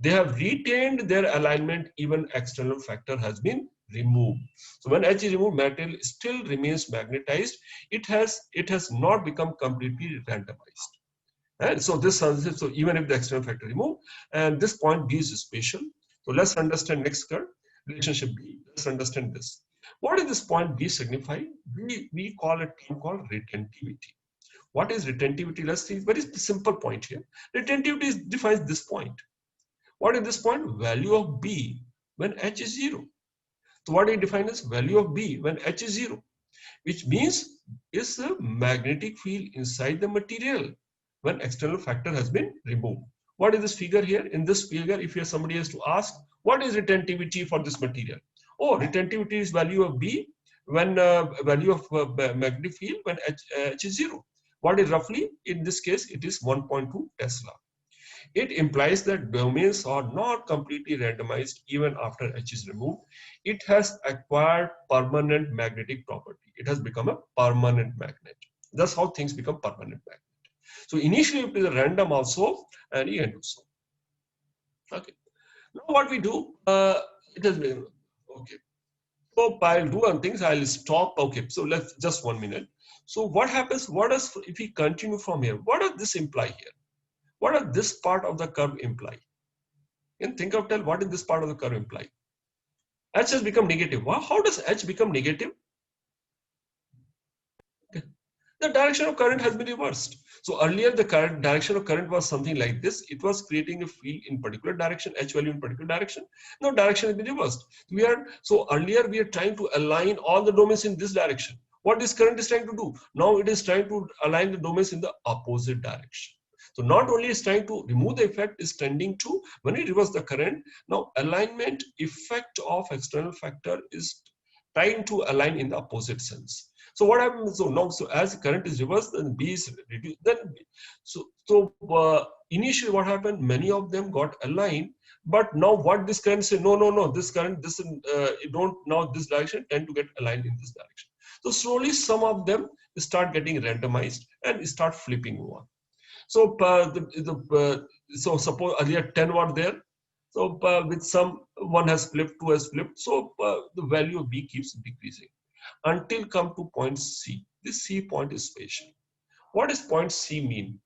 They have retained their alignment, even external factor has been removed. So when H is removed, material still remains magnetized. It has not become completely randomized. And so so even if the external factor removed, and this point B is special. So let's understand next curve, relationship B. Let's understand this. What does this point B signify? We call a term called retentivity. What is retentivity? Let's see. Very simple point here. Retentivity defines this point. What is this point? Value of B when H is 0. So what do you define as value of B when H is 0? Which means is the magnetic field inside the material when external factor has been removed. What is this figure here? In this figure, if somebody has to ask, what is retentivity for this material? Oh, retentivity is value of B when value of magnetic field when H is 0. What is roughly? In this case, it is 1.2 Tesla. It implies that domains are not completely randomized even after H is removed. It has acquired permanent magnetic property. It has become a permanent magnet. That's how things become permanent magnet. So initially it is random also, and you can do so. Okay. Now what we do, it has been okay. So I'll do one thing. I'll stop. Okay. So let's just 1 minute. So what happens? What does if we continue from here? What does this imply here? What does this part of the curve imply? And think of what does this part of the curve imply? H has become negative. How does H become negative? Okay. The direction of current has been reversed. So earlier the current direction of current was something like this. It was creating a field in particular direction, H value in particular direction. Now direction has been reversed. So earlier we are trying to align all the domains in this direction. What this current is trying to do? Now it is trying to align the domains in the opposite direction. So not only is trying to remove the effect, is tending to, when we reverse the current, now alignment effect of external factor is trying to align in the opposite sense. So what happens? So now, so as current is reversed, then B is reduced. Then initially what happened? Many of them got aligned, but now what this current say? No, this current, it don't now this direction tend to get aligned in this direction. So slowly some of them start getting randomized and start flipping over. So so suppose earlier 10 were there. So with some, one has flipped, 2 has flipped. So the value of B keeps decreasing until come to point C. This C point is special. What does point C mean?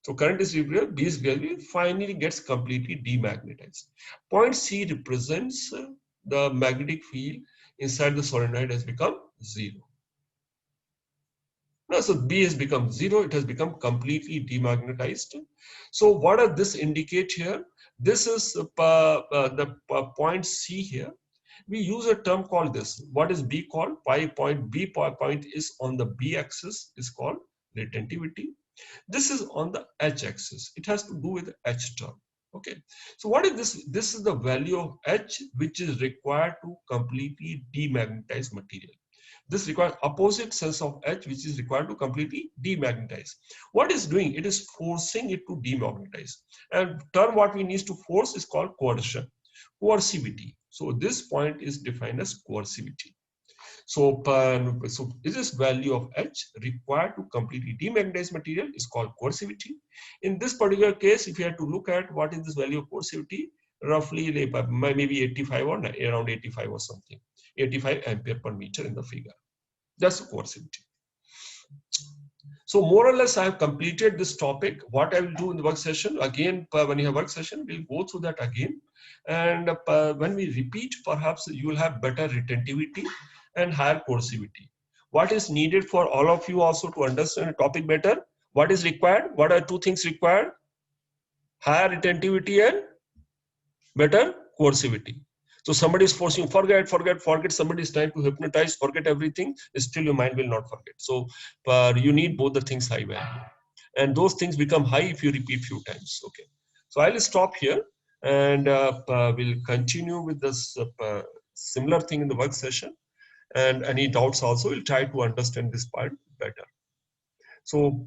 So current is reversed, B's value finally gets completely demagnetized. Point C represents the magnetic field inside the solenoid has become 0. Now, so B has become 0, it has become completely demagnetized. So what does this indicate here? This is the point C here. We use a term called this. What is B called? B point is on the B axis is called retentivity. This is on the H axis. It has to do with the H term. Okay. So what is this? This is the value of H which is required to completely demagnetize material. This requires opposite sense of H which is required to completely demagnetize. What is doing? It is forcing it to demagnetize. And term what we need to force is called coercion, coercivity. So this point is defined as coercivity. So this value of H required to completely demagnetize material is called coercivity. In this particular case, if you had to look at what is this value of coercivity, roughly maybe 85 or around 85 or something, 85 ampere per meter in the figure. Just coercivity. So more or less, I have completed this topic. What I will do in the work session, again, when you have work session, we'll go through that again. And when we repeat, perhaps you will have better retentivity and higher coercivity. What is needed for all of you also to understand the topic better? What is required? What are two things required? Higher retentivity and better coercivity. So somebody is forcing you, forget. Somebody is trying to hypnotize, forget everything. Still, your mind will not forget. So you need both the things high value, and those things become high if you repeat few times. Okay. So I'll stop here, and we'll continue with this similar thing in the work session. And any doubts also, we'll try to understand this part better. So